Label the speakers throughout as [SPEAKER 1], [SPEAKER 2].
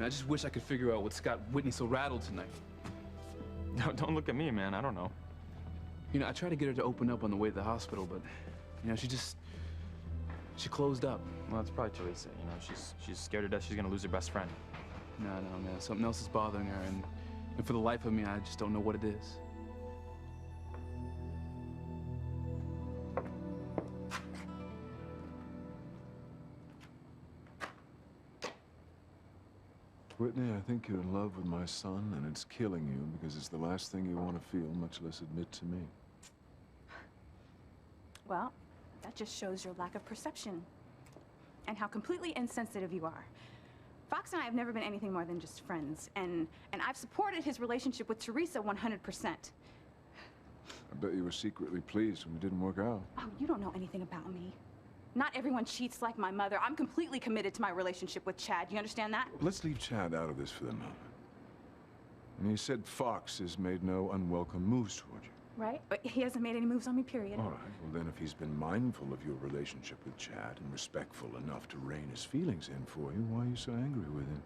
[SPEAKER 1] I just wish I could figure out what's got Whitney so rattled tonight.
[SPEAKER 2] No, don't look at me, man. I don't know.
[SPEAKER 1] You know, I tried to get her to open up on the way to the hospital, but, you know, she closed up.
[SPEAKER 2] Well, that's probably Teresa. You know, she's scared to death she's gonna lose her best friend.
[SPEAKER 1] No, man. Something else is bothering her, and for the life of me, I just don't know what it is.
[SPEAKER 3] Whitney, I think you're in love with my son, and it's killing you because it's the last thing you want to feel, much less admit to me.
[SPEAKER 4] Well, that just shows your lack of perception and how completely insensitive you are. Fox and I have never been anything more than just friends, and I've supported his relationship with Teresa 100%.
[SPEAKER 3] I bet you were secretly pleased when it didn't work out.
[SPEAKER 4] Oh, you don't know anything about me. Not everyone cheats like my mother. I'm completely committed to my relationship with Chad. You understand that?
[SPEAKER 3] Let's leave Chad out of this for the moment. And you said Fox has made no unwelcome moves toward you.
[SPEAKER 4] Right? But he hasn't made any moves on me, period.
[SPEAKER 3] All right, well then if he's been mindful of your relationship with Chad and respectful enough to rein his feelings in for you, why are you so angry with him?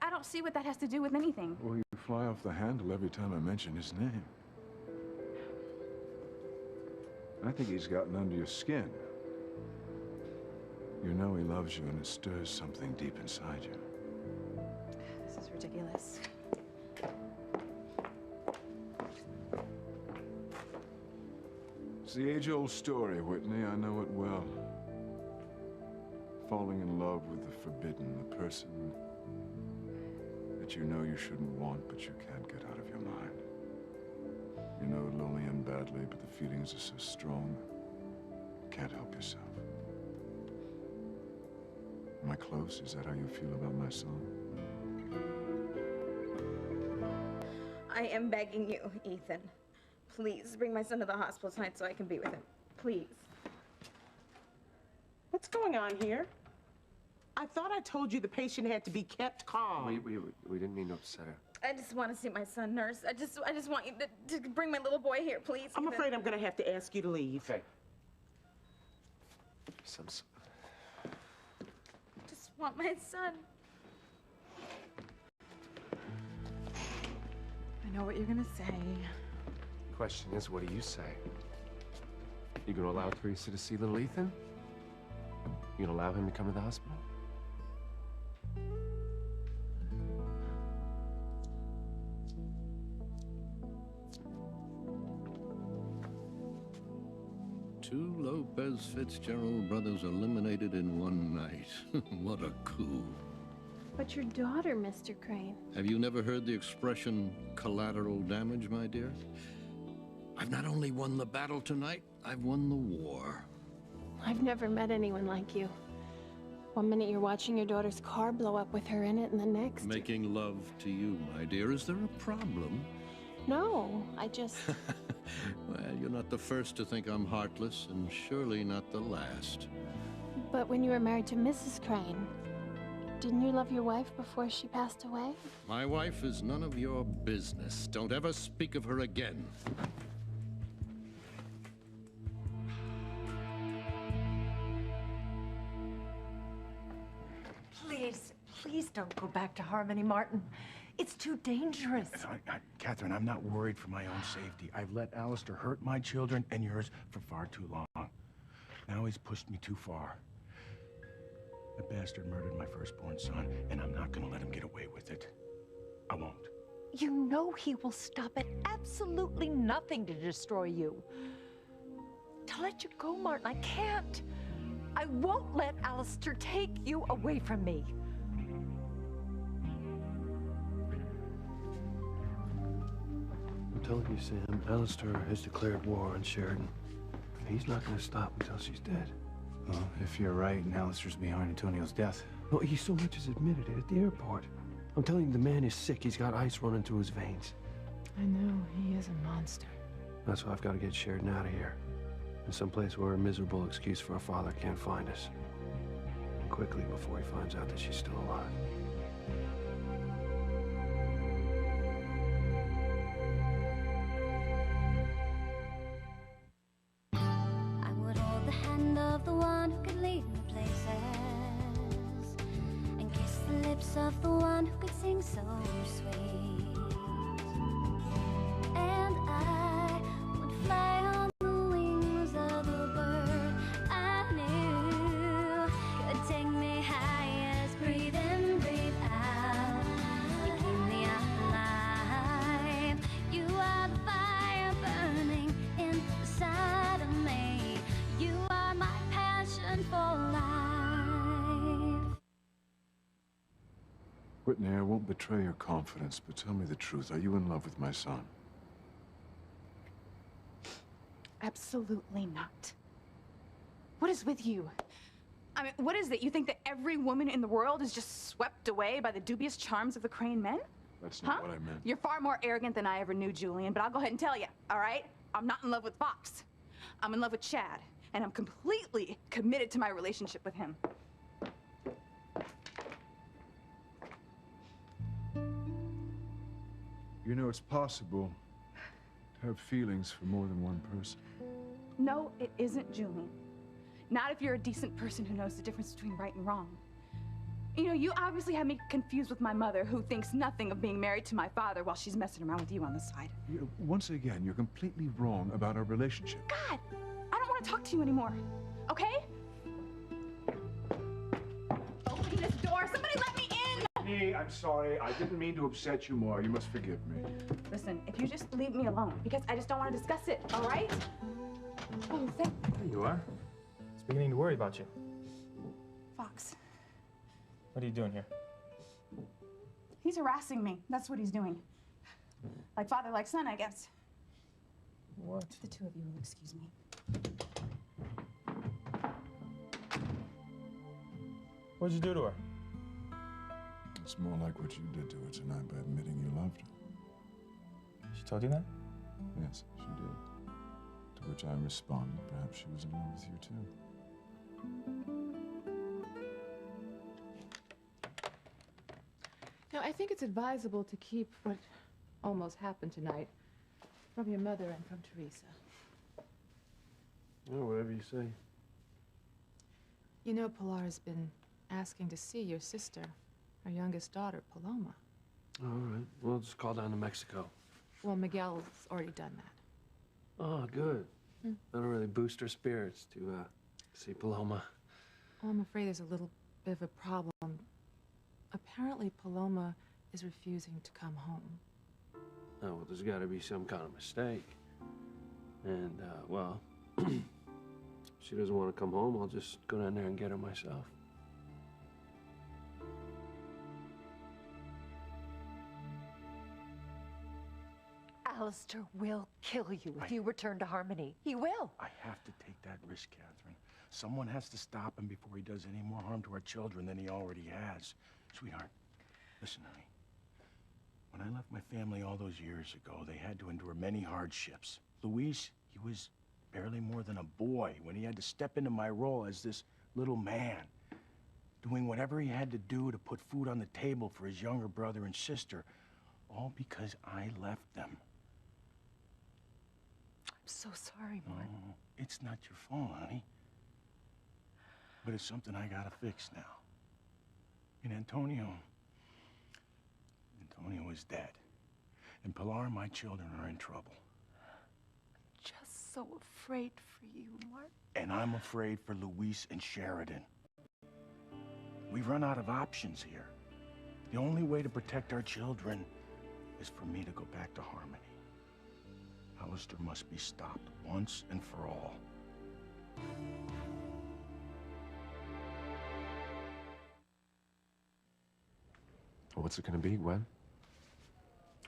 [SPEAKER 4] I don't see what that has to do with anything.
[SPEAKER 3] Well, you fly off the handle every time I mention his name. I think he's gotten under your skin. You know he loves you and it stirs something deep inside you.
[SPEAKER 4] This is ridiculous.
[SPEAKER 3] It's the age-old story, Whitney. I know it well. Falling in love with the forbidden, the person that you know you shouldn't want, but you can't get out of your mind. You know it'll only end badly, but the feelings are so strong, you can't help yourself. Am I close? Is that how you feel about my son?
[SPEAKER 5] I am begging you, Ethan. Please bring my son to the hospital tonight so I can be with him. Please.
[SPEAKER 6] What's going on here? I thought I told you the patient had to be kept calm.
[SPEAKER 7] We didn't mean to upset her.
[SPEAKER 5] I just want to see my son, nurse. I just want you to bring my little boy here, please.
[SPEAKER 6] I'm
[SPEAKER 5] Ethan.
[SPEAKER 6] afraid I'm going to have to ask you to leave.
[SPEAKER 7] Okay.
[SPEAKER 5] Just want my son.
[SPEAKER 4] I know what you're gonna say.
[SPEAKER 7] Question is, what do you say? You gonna allow Teresa to see little Ethan? You gonna allow him to come to the hospital?
[SPEAKER 8] Two Lopez Fitzgerald brothers eliminated in one night. What a coup.
[SPEAKER 9] But your daughter, Mr. Crane.
[SPEAKER 8] Have you never heard the expression collateral damage, my dear? I've not only won the battle tonight, I've won the war.
[SPEAKER 9] I've never met anyone like you. One minute you're watching your daughter's car blow up with her in it, and the next...
[SPEAKER 8] Making love to you, my dear. Is there a problem?
[SPEAKER 9] No, I just...
[SPEAKER 8] Well, you're not the first to think I'm heartless, and surely not the last.
[SPEAKER 9] But when you were married to Mrs. Crane, didn't you love your wife before she passed away?
[SPEAKER 8] My wife is none of your business. Don't ever speak of her again.
[SPEAKER 10] Please don't go back to Harmony, Martin. It's too dangerous.
[SPEAKER 11] Catherine, I'm not worried for my own safety. I've let Alistair hurt my children and yours for far too long. Now he's pushed me too far. That bastard murdered my firstborn son, and I'm not gonna let him get away with it. I won't.
[SPEAKER 10] You know he will stop at absolutely nothing to destroy you. To let you go, Martin, I can't. I won't let Alistair take you away from me.
[SPEAKER 7] I'm telling you, Sam, Alistair has declared war on Sheridan. He's not going to stop until she's dead.
[SPEAKER 1] Well, if you're right and Alistair's behind Antonio's death.
[SPEAKER 7] No, he so much as admitted it at the airport. I'm telling you, the man is sick. He's got ice running through his veins.
[SPEAKER 9] I know, he is a monster.
[SPEAKER 7] That's why I've got to get Sheridan out of here. In some place where a miserable excuse for a father can't find us. And quickly before he finds out that she's still alive.
[SPEAKER 12] I would hold the hand of the one who could lead me places. voice of the one who could sing so sweet. And I would fly on the wings of the bird I knew could take me high as breathe in, breathe out. You keep me alive. You are the fire burning inside of me. You are my passion for life.
[SPEAKER 3] Whitney, I won't betray your confidence, but tell me the truth. Are you in love with my son?
[SPEAKER 4] Absolutely not. What is with you? I mean, what is it? You think that every woman in the world is just swept away by the dubious charms of the Crane men?
[SPEAKER 3] That's not what I meant.
[SPEAKER 4] You're far more arrogant than I ever knew, Julian, but I'll go ahead and tell you, all right? I'm not in love with Fox. I'm in love with Chad, and I'm completely committed to my relationship with him.
[SPEAKER 3] You know, it's possible to have feelings for more than one person.
[SPEAKER 4] No, it isn't, Julian. Not if you're a decent person who knows the difference between right and wrong. You know, you obviously have me confused with my mother, who thinks nothing of being married to my father while she's messing around with you on the side.
[SPEAKER 3] Once again, you're completely wrong about our relationship.
[SPEAKER 4] God, I don't want to talk to you anymore, okay? Open this door. Somebody let me in!
[SPEAKER 3] Whitney, I'm sorry. I didn't mean to upset you more. You must forgive me.
[SPEAKER 4] Listen, if you just leave me alone, because I just don't want to discuss it, all right? Oh,
[SPEAKER 2] There you are. It's beginning to worry about you.
[SPEAKER 4] Fox.
[SPEAKER 2] What are you doing here?
[SPEAKER 4] He's harassing me. That's what he's doing. Like father, like son, I guess.
[SPEAKER 2] What?
[SPEAKER 4] The two of you will excuse me.
[SPEAKER 2] What'd you do to her?
[SPEAKER 3] It's more like what you did to her tonight by admitting you loved her.
[SPEAKER 2] She told you that?
[SPEAKER 3] Yes, she did. To which I responded, perhaps she was in love with you too.
[SPEAKER 13] Now, I think it's advisable to keep what almost happened tonight from your mother and from Teresa.
[SPEAKER 7] Oh, whatever you say.
[SPEAKER 13] You know, Pilar's been asking to see your sister, our youngest daughter, Paloma.
[SPEAKER 7] All right. Well, just call down to Mexico.
[SPEAKER 13] Well, Miguel's already done that.
[SPEAKER 7] Oh, good. That'll really boost her spirits to see Paloma.
[SPEAKER 13] Well, I'm afraid there's a little bit of a problem. Apparently, Paloma is refusing to come home.
[SPEAKER 7] Oh, well, there's got to be some kind of mistake. And, well, if she doesn't want to come home, I'll just go down there and get her myself.
[SPEAKER 10] Alistair will kill you if you return to Harmony. He will.
[SPEAKER 11] I have to take that risk, Catherine. Someone has to stop him before he does any more harm to our children than he already has. Sweetheart, listen to me. When I left my family all those years ago, they had to endure many hardships. Luis, he was barely more than a boy when he had to step into my role as this little man, doing whatever he had to do to put food on the table for his younger brother and sister, all because I left them.
[SPEAKER 10] I'm so sorry, Martin.
[SPEAKER 11] Oh, it's not your fault, honey. But it's something I gotta fix now. And Antonio is dead. And Pilar and my children are in trouble.
[SPEAKER 10] I'm just so afraid for you, Martin.
[SPEAKER 11] And I'm afraid for Luis and Sheridan. We've run out of options here. The only way to protect our children is for me to go back to Harmony. Alistair must be stopped once and for all.
[SPEAKER 14] What's it gonna be, Gwen?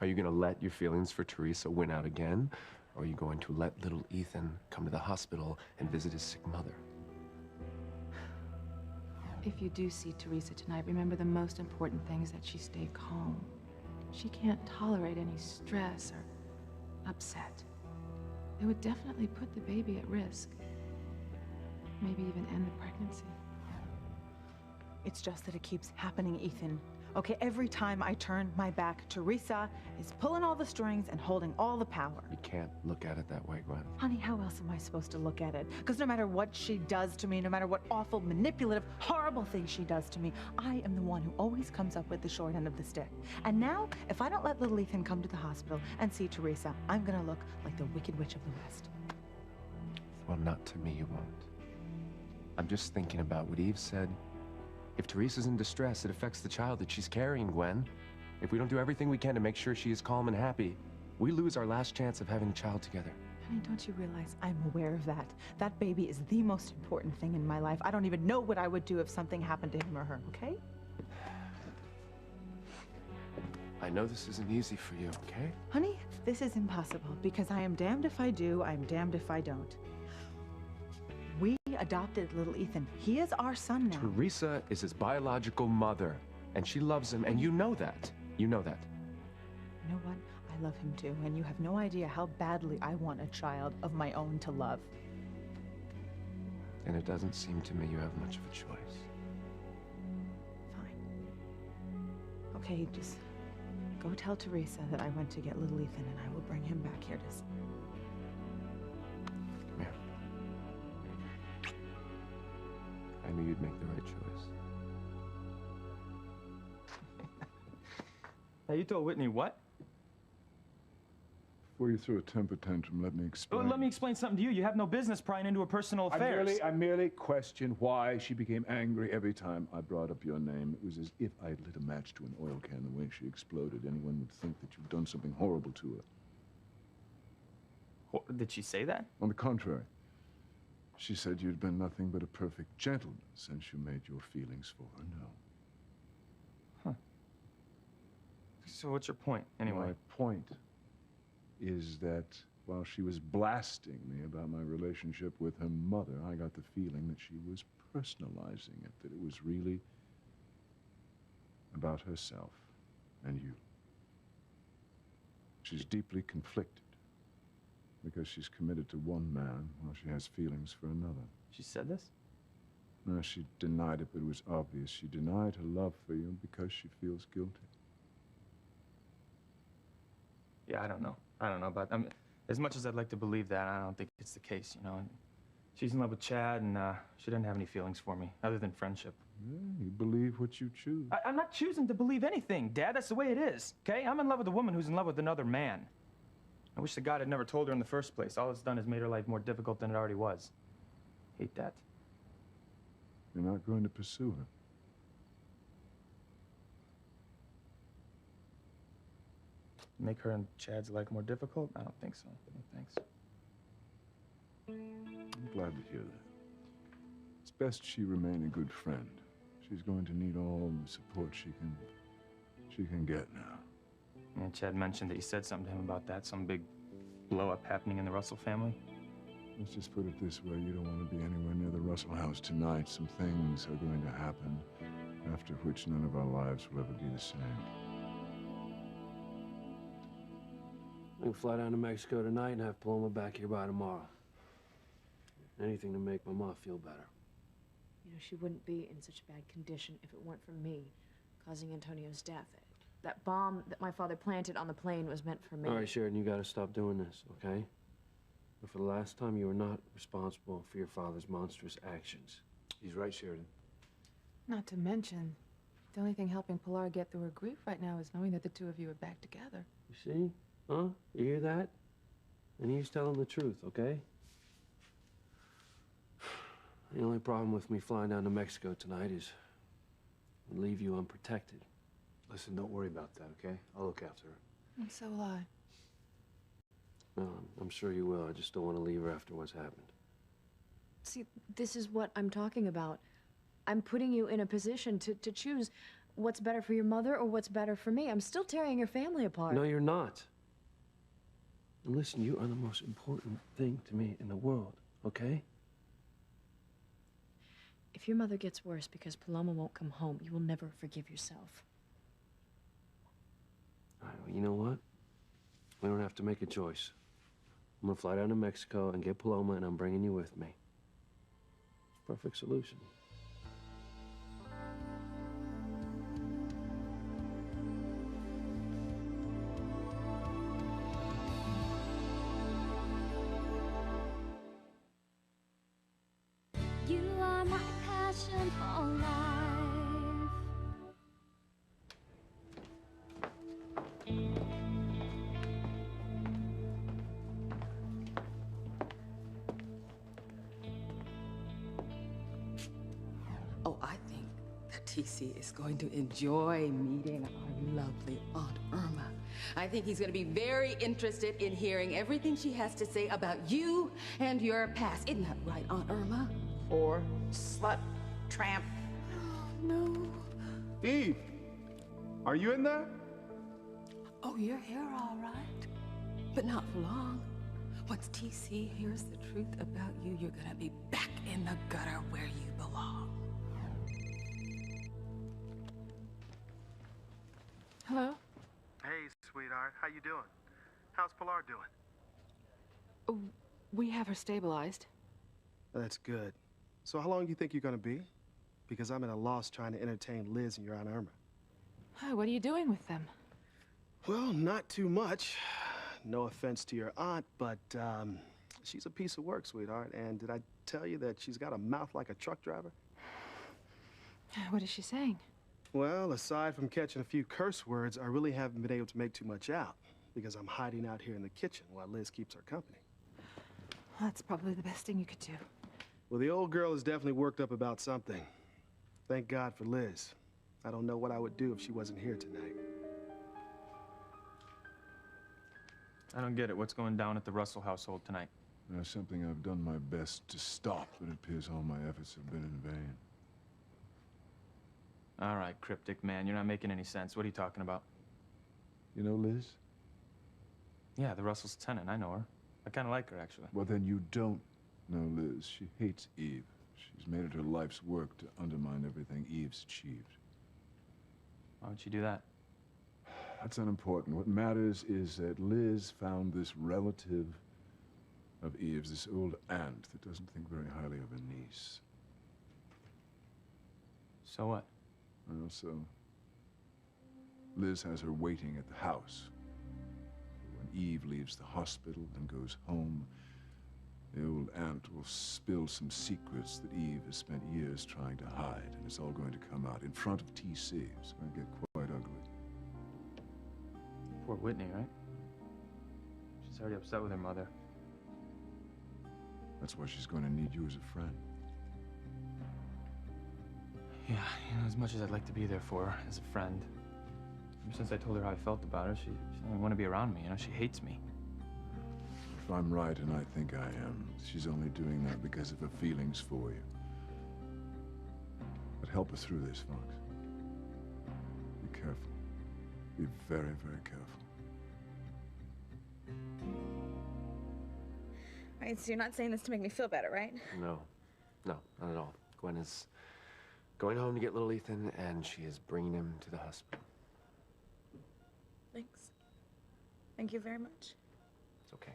[SPEAKER 14] Are you gonna let your feelings for Teresa win out again? Or are you going to let little Ethan come to the hospital and visit his sick mother?
[SPEAKER 13] If you do see Teresa tonight, remember the most important thing is that she stay calm. She can't tolerate any stress or upset. It would definitely put the baby at risk. Maybe even end the pregnancy.
[SPEAKER 4] It's just that it keeps happening, Ethan.
[SPEAKER 15] Okay, every time I turn my back, Teresa is pulling all the strings and holding all the power.
[SPEAKER 14] You can't look at it that way, Gwen.
[SPEAKER 15] Honey, how else am I supposed to look at it? Because no matter what she does to me, no matter what awful, manipulative, horrible thing she does to me, I am the one who always comes up with the short end of the stick. And now, if I don't let little Ethan come to the hospital and see Teresa, I'm gonna look like the Wicked Witch of the West.
[SPEAKER 14] Well, not to me, you won't. I'm just thinking about what Eve said. If Teresa's in distress, it affects the child that she's carrying, Gwen. If we don't do everything we can to make sure she is calm and happy, we lose our last chance of having a child together.
[SPEAKER 15] Honey, don't you realize I'm aware of that? That baby is the most important thing in my life. I don't even know what I would do if something happened to him or her, okay?
[SPEAKER 14] I know this isn't easy for you, okay?
[SPEAKER 15] Honey, this is impossible because I am damned if I do, I'm damned if I don't. We adopted little Ethan. He is our son now.
[SPEAKER 14] Teresa is his biological mother, and she loves him, and you know that. You know that.
[SPEAKER 15] You know what? I love him too, and you have no idea how badly I want a child of my own to love.
[SPEAKER 14] And it doesn't seem to me you have much of a choice.
[SPEAKER 15] Fine. Okay, just go tell Teresa that I went to get little Ethan, and I will bring him back here to...
[SPEAKER 14] I knew you'd make the right choice.
[SPEAKER 2] Now, you told Whitney what?
[SPEAKER 3] Before you throw a temper tantrum, let me explain.
[SPEAKER 2] Well, let me explain something to you. You have no business prying into her personal affairs.
[SPEAKER 3] I merely question why she became angry every time I brought up your name. It was as if I lit a match to an oil can. The way she exploded, anyone would think that you've done something horrible to her.
[SPEAKER 2] Did she say that?
[SPEAKER 3] On the contrary. She said you'd been nothing but a perfect gentleman since you made your feelings for her known.
[SPEAKER 2] Huh. So what's your point, anyway?
[SPEAKER 3] My point is that while she was blasting me about my relationship with her mother, I got the feeling that she was personalizing it, that it was really about herself and you. She's deeply conflicted because she's committed to one man while she has feelings for another.
[SPEAKER 2] She said this?
[SPEAKER 3] No, she denied it, but it was obvious. She denied her love for you because she feels guilty.
[SPEAKER 2] Yeah, I don't know. I don't know about... I mean, as much as I'd like to believe that, I don't think it's the case, you know. She's in love with Chad, and she doesn't have any feelings for me, other than friendship.
[SPEAKER 3] Yeah, you believe what you choose.
[SPEAKER 2] I'm not choosing to believe anything, Dad. That's the way it is, okay? I'm in love with a woman who's in love with another man. I wish the God had never told her in the first place. All it's done is made her life more difficult than it already was. Hate that.
[SPEAKER 3] You're not going to pursue her.
[SPEAKER 2] Make her and Chad's life more difficult? I don't think so. No, thanks.
[SPEAKER 3] I'm glad to hear that. It's best she remain a good friend. She's going to need all the support she can get now.
[SPEAKER 2] And Chad mentioned that you said something to him about that, some big blow-up happening in the Russell family.
[SPEAKER 3] Let's just put it this way, you don't want to be anywhere near the Russell house tonight. Some things are going to happen, after which none of our lives will ever be the same.
[SPEAKER 7] I can fly down to Mexico tonight and have Paloma back here by tomorrow. Anything to make my mom feel better.
[SPEAKER 16] You know, she wouldn't be in such bad condition if it weren't for me causing Antonio's death. That bomb that my father planted on the plane was meant for me.
[SPEAKER 7] All right, Sheridan, you gotta stop doing this, okay? But for the last time, you are not responsible for your father's monstrous actions.
[SPEAKER 1] He's right, Sheridan.
[SPEAKER 13] Not to mention, the only thing helping Pilar get through her grief right now is knowing that the two of you are back together.
[SPEAKER 7] You see? Huh? You hear that? And he's telling the truth, okay? The only problem with me flying down to Mexico tonight is I'd leave you unprotected.
[SPEAKER 1] Listen, don't worry about that, okay? I'll look after her.
[SPEAKER 13] And so will I.
[SPEAKER 7] No, I'm sure you will. I just don't want to leave her after what's happened.
[SPEAKER 16] See, this is what I'm talking about. I'm putting you in a position to choose what's better for your mother or what's better for me. I'm still tearing your family apart.
[SPEAKER 7] No, you're not. And listen, you are the most important thing to me in the world, okay?
[SPEAKER 16] If your mother gets worse because Paloma won't come home, you will never forgive yourself.
[SPEAKER 7] All right, well, you know what? We don't have to make a choice. I'm gonna fly down to Mexico and get Paloma, and I'm bringing you with me. Perfect solution.
[SPEAKER 17] Oh, I think that TC is going to enjoy meeting our lovely Aunt Irma. I think he's going to be very interested in hearing everything she has to say about you and your past. Isn't that right, Aunt Irma?
[SPEAKER 6] Whore, slut, tramp.
[SPEAKER 17] No.
[SPEAKER 18] Eve, are you in there?
[SPEAKER 17] Oh, you're here all right. But not for long. Once TC hears the truth about you, you're gonna be back in the gutter where you belong.
[SPEAKER 16] Hello?
[SPEAKER 19] Hey, sweetheart. How you doing? How's Pilar doing?
[SPEAKER 13] Oh, we have her stabilized.
[SPEAKER 19] That's good. So how long do you think you're gonna be? Because I'm at a loss trying to entertain Liz and your Aunt Irma.
[SPEAKER 13] What are you doing with them?
[SPEAKER 19] Well, not too much. No offense to your aunt, but she's a piece of work, sweetheart. And did I tell you that she's got a mouth like a truck driver?
[SPEAKER 13] What is she saying?
[SPEAKER 19] Well, aside from catching a few curse words, I really haven't been able to make too much out because I'm hiding out here in the kitchen while Liz keeps her company.
[SPEAKER 13] Well, that's probably the best thing you could do.
[SPEAKER 19] Well, the old girl is definitely worked up about something. Thank God for Liz. I don't know what I would do if she wasn't here tonight.
[SPEAKER 2] I don't get it. What's going down at the Russell household tonight?
[SPEAKER 3] There's something I've done my best to stop, but it appears all my efforts have been in vain.
[SPEAKER 2] All right, cryptic man. You're not making any sense. What are you talking about?
[SPEAKER 3] You know Liz?
[SPEAKER 2] Yeah, the Russell's tenant. I know her. I kind of like her, actually.
[SPEAKER 3] Well, then you don't know Liz. She hates Eve. She's made it her life's work to undermine everything Eve's achieved.
[SPEAKER 2] Why would she do that?
[SPEAKER 3] That's unimportant. What matters is that Liz found this relative of Eve's, this old aunt that doesn't think very highly of her niece.
[SPEAKER 2] So what?
[SPEAKER 3] Well, so Liz has her waiting at the house. When Eve leaves the hospital and goes home, the old aunt will spill some secrets that Eve has spent years trying to hide, and it's all going to come out in front of TC. It's going to get quite ugly.
[SPEAKER 2] Poor Whitney, right? She's already upset with her mother.
[SPEAKER 3] That's why she's going to need you as a friend.
[SPEAKER 2] Yeah, you know, as much as I'd like to be there for her as a friend, ever since I told her how I felt about her, she doesn't want to be around me, you know? She hates me.
[SPEAKER 3] If I'm right, and I think I am, she's only doing that because of her feelings for you. But help her through this, Fox. Be careful. Be very, very careful.
[SPEAKER 5] All right, so you're not saying this to make me feel better, right?
[SPEAKER 14] No. No, not at all. Gwen is going home to get little Ethan, and she is bringing him to the hospital.
[SPEAKER 5] Thanks. Thank you very much.
[SPEAKER 14] It's okay.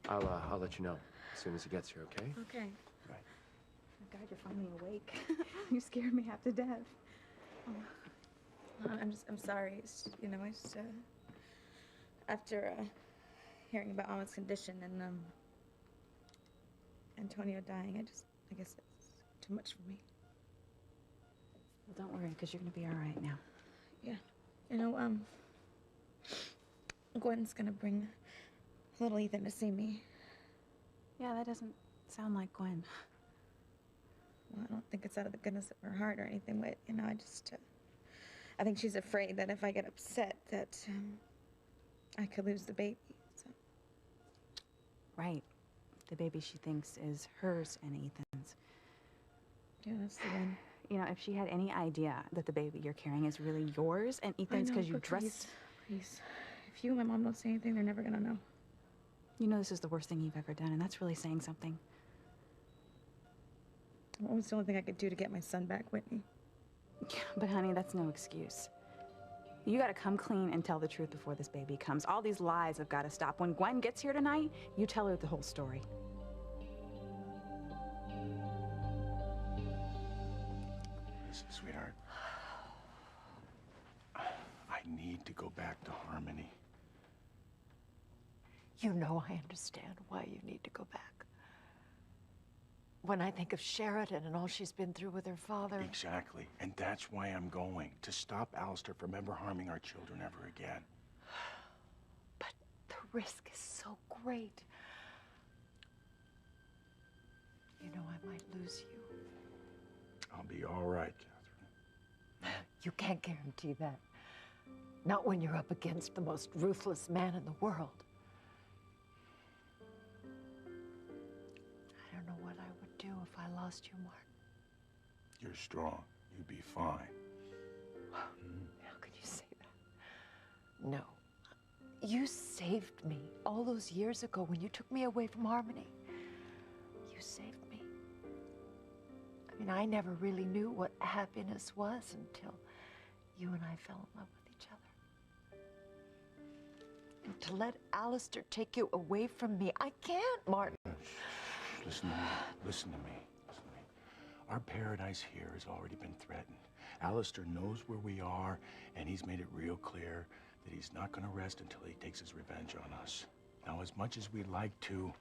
[SPEAKER 14] I'll let you know as soon as he gets here, okay?
[SPEAKER 5] Okay.
[SPEAKER 14] Right.
[SPEAKER 4] Oh, God, you're finally awake. You scared me half to death. Oh.
[SPEAKER 5] I'm sorry. It's, you know, it's after hearing about Mama's condition and Antonio dying, I guess it's too much for me.
[SPEAKER 4] Well, don't worry, because you're gonna be all right now.
[SPEAKER 5] Yeah. You know, Gwen's gonna bring little Ethan to see me.
[SPEAKER 4] Yeah, that doesn't sound like Gwen.
[SPEAKER 5] Well, I don't think it's out of the goodness of her heart or anything, but, you know, I think she's afraid that if I get upset that I could lose the baby, so.
[SPEAKER 4] Right. The baby she thinks is hers and Ethan's.
[SPEAKER 5] Yeah, that's the one.
[SPEAKER 4] You know, if she had any idea that the baby you're carrying is really yours and Ethan's because you dressed...
[SPEAKER 5] Please. If you and my mom don't say anything, they're never gonna know.
[SPEAKER 4] You know this is the worst thing you've ever done, and that's really saying something.
[SPEAKER 5] What was the only thing I could do to get my son back, Whitney?
[SPEAKER 4] Yeah, but honey, that's no excuse. You gotta come clean and tell the truth before this baby comes. All these lies have gotta stop. When Gwen gets here tonight, you tell her the whole story.
[SPEAKER 11] Listen, sweetheart. I need to go back to Harmony.
[SPEAKER 10] You know I understand why you need to go back. When I think of Sheridan and all she's been through with her father...
[SPEAKER 11] Exactly. And that's why I'm going. To stop Alistair from ever harming our children ever again.
[SPEAKER 10] But the risk is so great. I might lose you.
[SPEAKER 11] I'll be all right, Catherine.
[SPEAKER 10] You can't guarantee that. Not when you're up against the most ruthless man in the world. I don't know what I would do if I lost you, Martin.
[SPEAKER 11] You're strong. You'd be fine.
[SPEAKER 10] How could you say that? No. You saved me all those years ago when you took me away from Harmony. You saved me. I mean, I never really knew what happiness was until you and I fell in love with each other. And to let Alistair take you away from me, I can't, Martin.
[SPEAKER 11] Listen to me. Listen to me. Listen to me. Our paradise here has already been threatened. Alistair knows where we are, and he's made it real clear that he's not going to rest until he takes his revenge on us. Now, as much as we'd like to,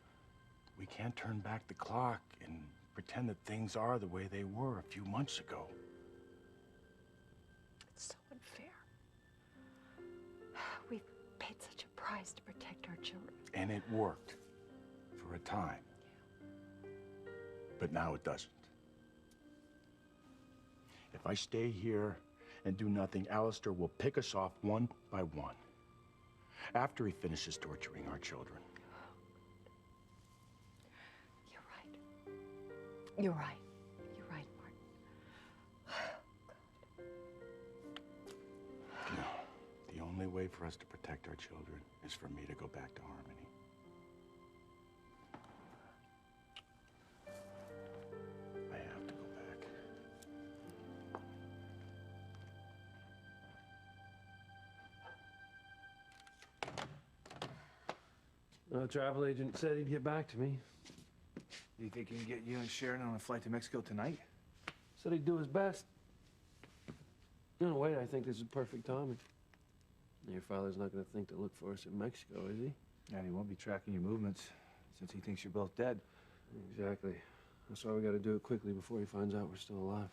[SPEAKER 11] we can't turn back the clock and pretend that things are the way they were a few months ago.
[SPEAKER 10] It's so unfair. We've paid such a price to protect our children.
[SPEAKER 11] And it worked for a time. But now it doesn't. If I stay here and do nothing, Alistair will pick us off one by one after he finishes torturing our children.
[SPEAKER 10] You're right. You're right, Martin.
[SPEAKER 11] No, the only way for us to protect our children is for me to go back to Harmony. I have to go back.
[SPEAKER 7] The travel agent said he'd get back to me.
[SPEAKER 1] Do you think he can get you and Sharon on a flight to Mexico tonight?
[SPEAKER 7] Said he'd do his best. In a way, I think this is perfect timing. Your father's not going to think to look for us in Mexico, is he?
[SPEAKER 1] And he won't be tracking your movements since he thinks you're both dead.
[SPEAKER 7] Exactly. That's why we got to do it quickly before he finds out we're still alive.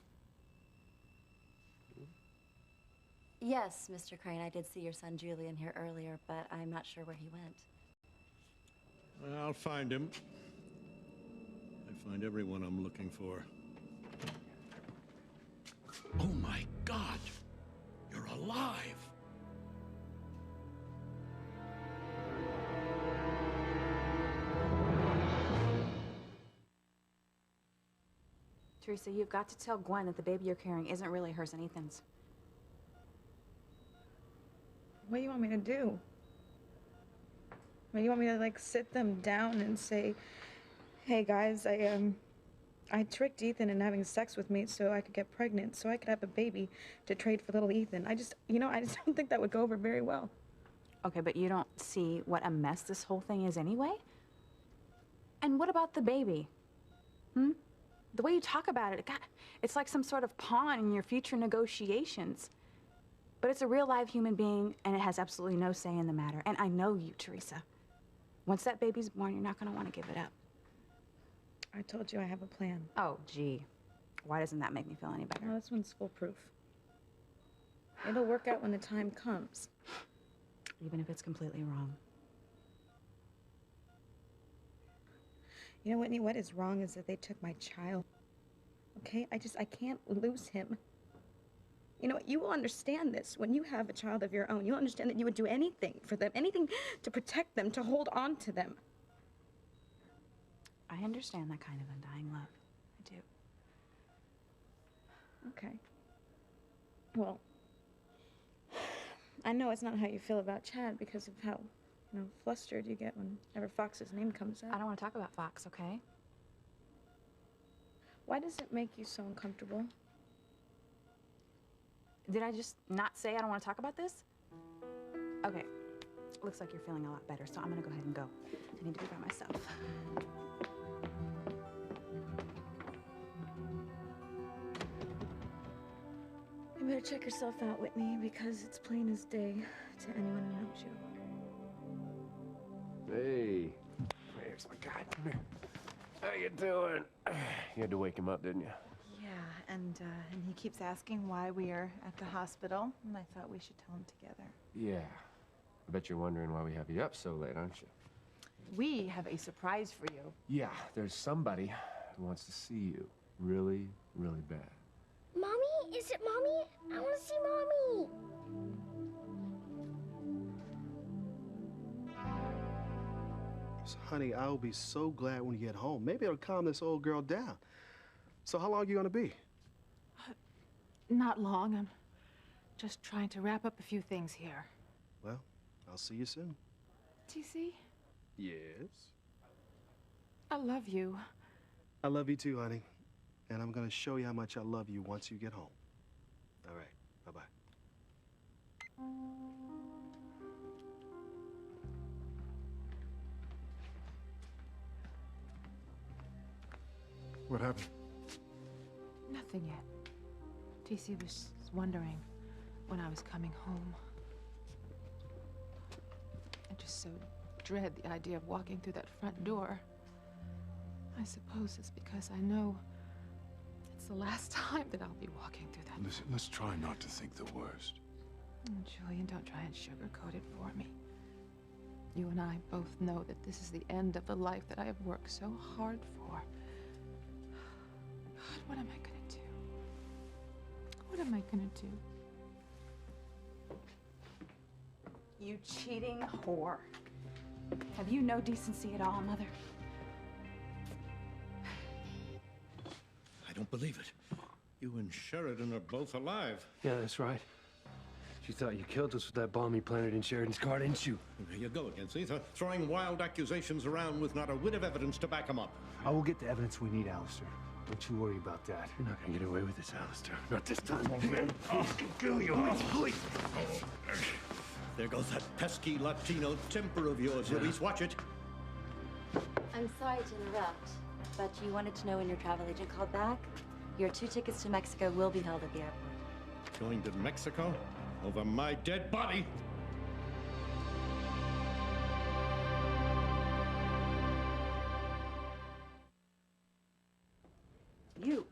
[SPEAKER 20] Yes, Mr. Crane, I did see your son Julian here earlier, but I'm not sure where he went.
[SPEAKER 8] I'll find him. I find everyone I'm looking for. Oh my God! You're alive!
[SPEAKER 4] Teresa, you've got to tell Gwen that the baby you're carrying isn't really hers and Ethan's.
[SPEAKER 5] What do you want me to do? What, you want me to, like, sit them down and say, hey, guys, I tricked Ethan into having sex with me so I could get pregnant, so I could have a baby to trade for little Ethan. I just don't think that would go over very well.
[SPEAKER 4] Okay, but you don't see what a mess this whole thing is anyway? And what about the baby? The way you talk about it, God, it's like some sort of pawn in your future negotiations. But it's a real live human being, and it has absolutely no say in the matter. And I know you, Teresa. Once that baby's born, you're not going to want to give it up.
[SPEAKER 5] I told you I have a plan.
[SPEAKER 4] Oh, gee. Why doesn't that make me feel any better?
[SPEAKER 5] No, this one's foolproof. It'll work out when the time comes.
[SPEAKER 4] Even if it's completely wrong.
[SPEAKER 5] You know, Whitney, what is wrong is that they took my child. Okay? I can't lose him. You know, you will understand this when you have a child of your own. You'll understand that you would do anything for them, anything to protect them, to hold on to them.
[SPEAKER 4] I understand that kind of undying love. I do.
[SPEAKER 5] Okay. Well, I know it's not how you feel about Chad because of how, flustered you get whenever Fox's name comes up.
[SPEAKER 4] I don't want to talk about Fox, okay?
[SPEAKER 5] Why does it make you so uncomfortable?
[SPEAKER 4] Did I just not say I don't want to talk about this? Okay. Looks like you're feeling a lot better, so I'm gonna go ahead and go. I need to be by myself. You better check yourself out, Whitney, because it's plain as day to anyone who knows you.
[SPEAKER 14] Hey. There's my guy. Come here. How you doing? You had to wake him up, didn't you?
[SPEAKER 15] Yeah, and he keeps asking why we are at the hospital, and I thought we should tell him together.
[SPEAKER 14] Yeah. I bet you're wondering why we have you up so late, aren't you?
[SPEAKER 15] We have a surprise for you.
[SPEAKER 14] Yeah, there's somebody He wants to see you really, really bad.
[SPEAKER 12] Mommy? Is it Mommy? I want to see Mommy.
[SPEAKER 19] So, honey, I'll be so glad when you get home. Maybe it'll calm this old girl down. So how long are you gonna be?
[SPEAKER 13] Not long. I'm just trying to wrap up a few things here.
[SPEAKER 19] Well, I'll see you soon.
[SPEAKER 13] TC,
[SPEAKER 19] Yes?
[SPEAKER 13] I love you.
[SPEAKER 19] I love you too, honey. And I'm gonna show you how much I love you once you get home. All right, bye-bye.
[SPEAKER 3] What happened?
[SPEAKER 13] Nothing yet. TC was wondering when I was coming home. I just so dread the idea of walking through that front door. I suppose it's because I know it's the last time that I'll be walking through that.
[SPEAKER 3] Listen, let's try not to think the worst.
[SPEAKER 13] Oh, Julian, don't try and sugarcoat it for me. You and I both know that this is the end of the life that I have worked so hard for. God, what am I gonna do? What am I gonna do?
[SPEAKER 4] You cheating whore. Have you no decency at all, Mother?
[SPEAKER 8] I don't believe it. You and Sheridan are both alive.
[SPEAKER 7] Yeah, that's right. You thought you killed us with that bomb you planted in Sheridan's car, didn't you?
[SPEAKER 8] There you go again, see? Throwing wild accusations around with not a whit of evidence to back them up.
[SPEAKER 11] I will get the evidence we need, Alistair. Don't you worry about that.
[SPEAKER 7] You're not gonna get away with this, Alistair. Not this time, old man. I'll kill you. Please.
[SPEAKER 8] There goes that pesky Latino temper of yours, Luis. Watch it.
[SPEAKER 20] I'm sorry to interrupt, but you wanted to know when your travel agent called back? Your 2 tickets to Mexico will be held at the airport.
[SPEAKER 8] Going to Mexico? Over my dead body?
[SPEAKER 4] You,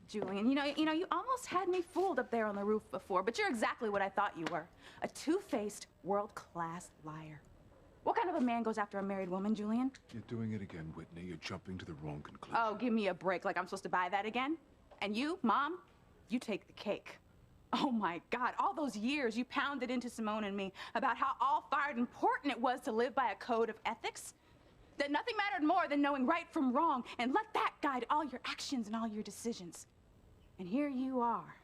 [SPEAKER 4] Julian, you know, you almost had me fooled up there on the roof before, but you're exactly what I thought you were. A two-faced, world-class liar. What kind of a man goes after a married woman, Julian?
[SPEAKER 3] You're doing it again, Whitney. You're jumping to the wrong conclusion.
[SPEAKER 4] Oh, give me a break, like I'm supposed to buy that again? And you, Mom, you take the cake. Oh my God, all those years you pounded into Simone and me about how all-fired important it was to live by a code of ethics. That nothing mattered more than knowing right from wrong, and let that guide all your actions and all your decisions. And here you are,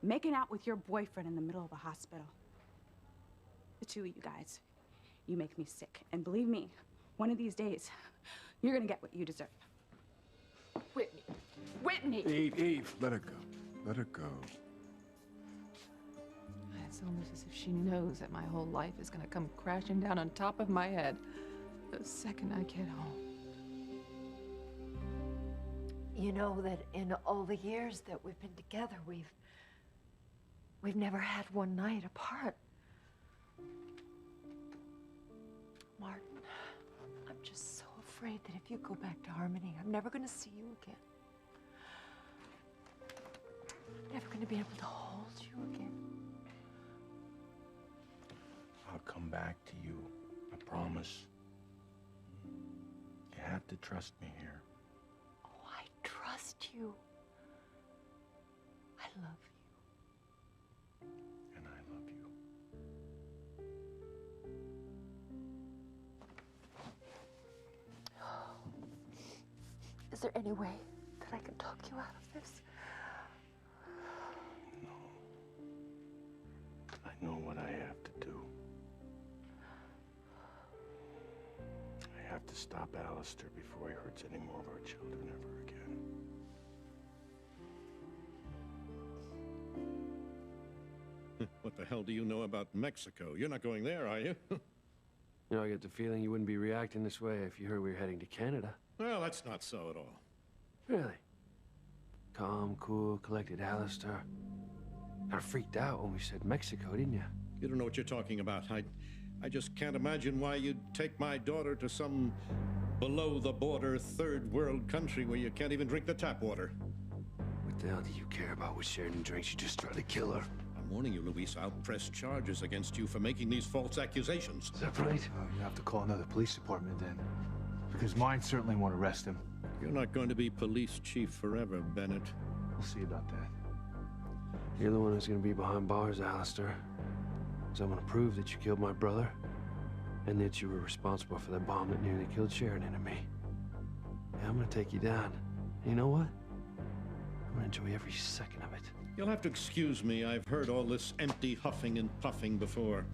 [SPEAKER 4] making out with your boyfriend in the middle of a hospital. The two of you guys, you make me sick. And believe me, one of these days, you're gonna get what you deserve. Whitney. Whitney!
[SPEAKER 3] Eve, let her go. Let her go.
[SPEAKER 13] It's almost as if she knows that my whole life is gonna come crashing down on top of my head the second I get home.
[SPEAKER 10] You know that in all the years that we've been together, we've never had one night apart. Martin, I'm just so afraid that if you go back to Harmony, I'm never going to see you again. I'm never going to be able to hold you again.
[SPEAKER 11] I'll come back to you. I promise. You have to trust me here.
[SPEAKER 10] Oh, I trust you. I love you.
[SPEAKER 11] And I love you.
[SPEAKER 10] Is there any way that I can talk you out of this?
[SPEAKER 11] I know what I have to do. I have to stop Alistair before he hurts any more of our children ever again.
[SPEAKER 8] What the hell do you know about Mexico? You're not going there, are you?
[SPEAKER 7] You know, I get the feeling you wouldn't be reacting this way if you heard we were heading to Canada.
[SPEAKER 8] Well, that's not so at all.
[SPEAKER 7] Really? Calm, cool, collected Alistair. Kind of freaked out when we said Mexico, didn't you?
[SPEAKER 8] You don't know what you're talking about. I just can't imagine why you'd take my daughter to some below-the-border third-world country where you can't even drink the tap water.
[SPEAKER 7] What the hell do you care about what Sheridan drinks? You just tried to kill her.
[SPEAKER 8] I'm warning you, Luis, I'll press charges against you for making these false accusations.
[SPEAKER 7] Is that right?
[SPEAKER 11] You have to call another police department then.
[SPEAKER 7] Because
[SPEAKER 11] Because mine certainly won't arrest him.
[SPEAKER 8] You're not going to be police chief forever, Bennett.
[SPEAKER 11] We'll see about that.
[SPEAKER 7] You're the one who's gonna be behind bars, Alistair. Because I'm gonna prove that you killed my brother, and that you were responsible for that bomb that nearly killed Sheridan and me. Yeah, I'm gonna take you down. And you know what? I'm gonna enjoy every second of it.
[SPEAKER 8] You'll have to excuse me. I've heard all this empty huffing and puffing before.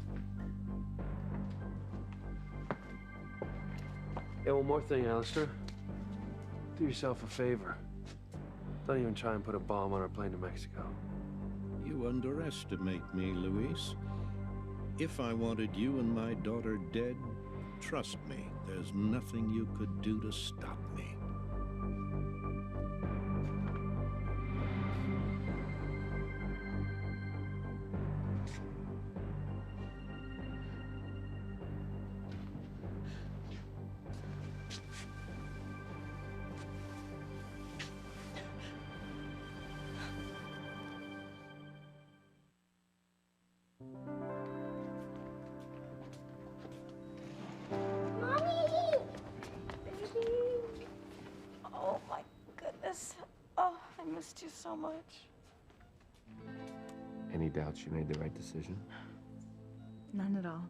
[SPEAKER 7] Yeah, one more thing, Alistair. Do yourself a favor. Don't even try and put a bomb on our plane to Mexico.
[SPEAKER 8] You underestimate me, Luis. If I wanted you and my daughter dead, trust me, there's nothing you could do to stop me.
[SPEAKER 5] missed you so much.
[SPEAKER 14] Any doubts you made the right decision?
[SPEAKER 15] None at all.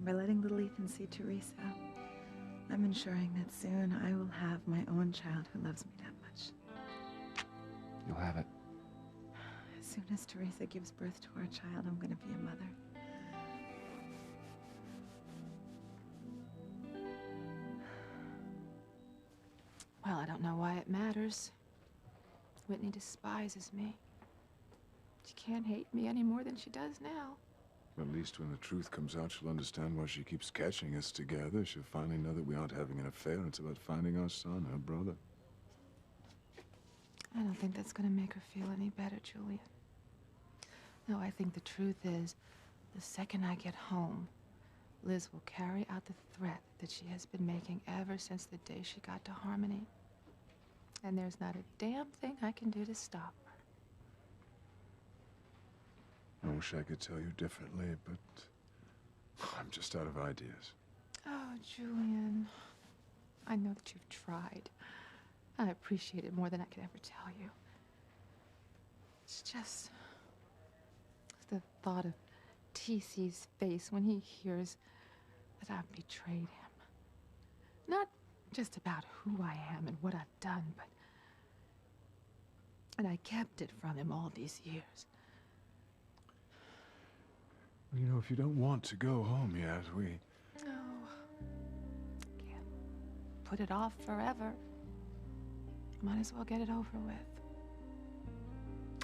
[SPEAKER 15] By letting little Ethan see Teresa, I'm ensuring that soon I will have my own child who loves me that much.
[SPEAKER 14] You'll have it.
[SPEAKER 15] As soon as Teresa gives birth to our child, I'm gonna be a mother.
[SPEAKER 13] Well, I don't know why it matters. Whitney despises me. She can't hate me any more than she does now.
[SPEAKER 3] At least when the truth comes out, she'll understand why she keeps catching us together. She'll finally know that we aren't having an affair. It's about finding our son, her brother.
[SPEAKER 13] I don't think that's gonna make her feel any better, Julian. No, I think the truth is, the second I get home, Liz will carry out the threat that she has been making ever since the day she got to Harmony. And there's not a damn thing I can do to stop her.
[SPEAKER 3] I wish I could tell you differently, but I'm just out of ideas.
[SPEAKER 13] Oh, Julian, I know that you've tried. I appreciate it more than I could ever tell you. It's just the thought of TC's face when he hears that I've betrayed him. Not just about who I am and what I've done, but and I kept it from him all these years.
[SPEAKER 3] You know, if you don't want to go home yet, we...
[SPEAKER 13] No. Can't put it off forever. Might as well get it over with.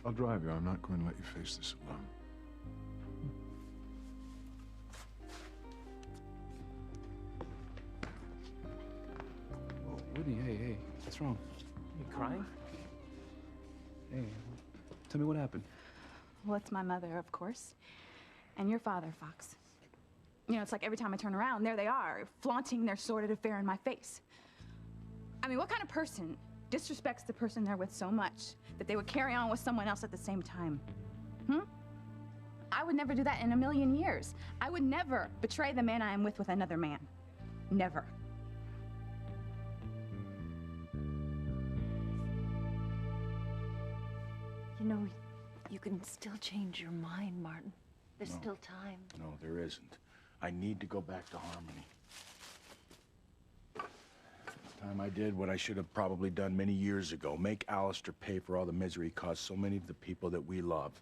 [SPEAKER 3] I'll drive you. I'm not going to let you face this alone.
[SPEAKER 1] Oh, Woody, hey, what's wrong?
[SPEAKER 2] You crying?
[SPEAKER 1] Hey, tell me what happened.
[SPEAKER 4] Well, it's my mother, of course. And your father, Fox. You know, it's like every time I turn around, there they are, flaunting their sordid affair in my face. I mean, what kind of person disrespects the person they're with so much that they would carry on with someone else at the same time? I would never do that in a million years. I would never betray the man I am with another man. Never.
[SPEAKER 10] You know, you can still change your mind, Martin. There's still time.
[SPEAKER 11] No, there isn't. I need to go back to Harmony. This time I did what I should have probably done many years ago. Make Alistair pay for all the misery he caused so many of the people that we love.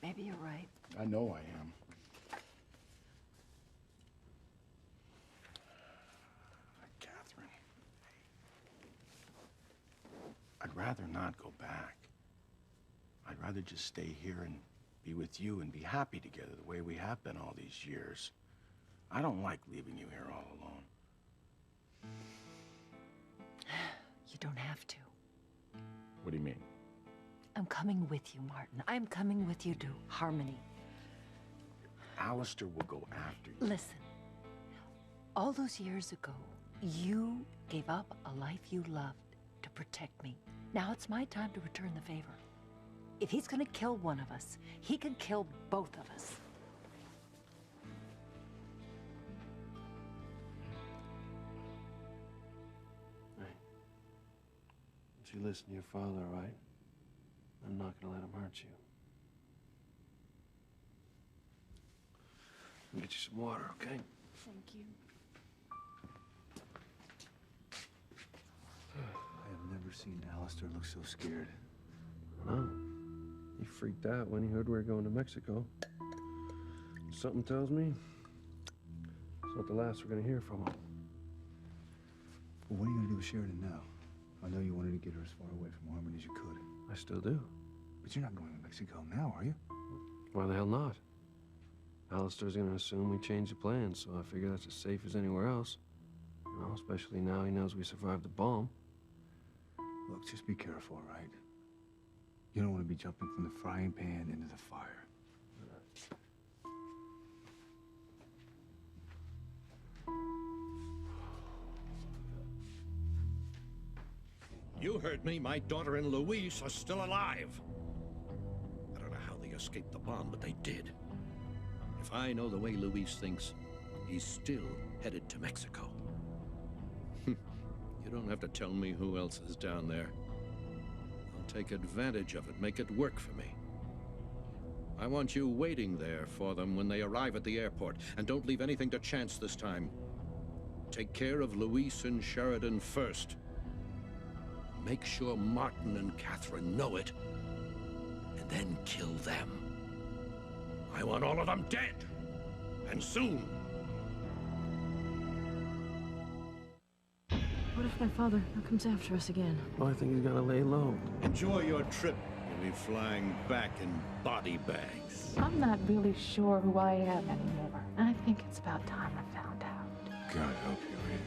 [SPEAKER 10] Maybe you're right.
[SPEAKER 11] I know I am. Catherine. I'd rather not go back. I'd rather just stay here and be with you and be happy together the way we have been all these years. I don't like leaving you here all alone.
[SPEAKER 10] You don't have to.
[SPEAKER 11] What do you mean?
[SPEAKER 10] I'm coming with you, Martin. I'm coming with you to Harmony.
[SPEAKER 11] Alistair will go after you.
[SPEAKER 10] Listen, all those years ago, you gave up a life you loved to protect me. Now it's my time to return the favor. If he's gonna kill one of us, he can kill both of us.
[SPEAKER 7] You listen to your father, all right? I'm not gonna let him hurt you. I'll get you some water, okay?
[SPEAKER 9] Thank you.
[SPEAKER 11] I have never seen Alistair look so scared.
[SPEAKER 7] No. He freaked out when he heard we were going to Mexico. Something tells me it's not the last we're gonna hear from him.
[SPEAKER 11] Well, what are you gonna do with Sheridan now? I know you wanted to get her as far away from Harmon as you could.
[SPEAKER 7] I still do.
[SPEAKER 11] But you're not going to Mexico now, are you?
[SPEAKER 7] Why the hell not? Alistair's gonna assume we changed the plans, so I figure that's as safe as anywhere else. You know, especially now he knows we survived the bomb.
[SPEAKER 11] Look, just be careful, all right? You don't want to be jumping from the frying pan into the fire.
[SPEAKER 8] You heard me. My daughter and Louise are still alive. I don't know how they escaped the bomb, but they did. If I know the way Louise thinks, he's still headed to Mexico. You don't have to tell me who else is down there. I'll take advantage of it, make it work for me. I want you waiting there for them when they arrive at the airport, and don't leave anything to chance this time. Take care of Louise and Sheridan first. Make sure Martin and Catherine know it, and then kill them. I want all of them dead, and soon.
[SPEAKER 16] What if my father comes after us again?
[SPEAKER 7] Oh, I think he's gonna lay low.
[SPEAKER 8] Enjoy your trip. You'll be flying back in body bags.
[SPEAKER 13] I'm not really sure who I am anymore. I think it's about time I found out.
[SPEAKER 11] God help you, Reed.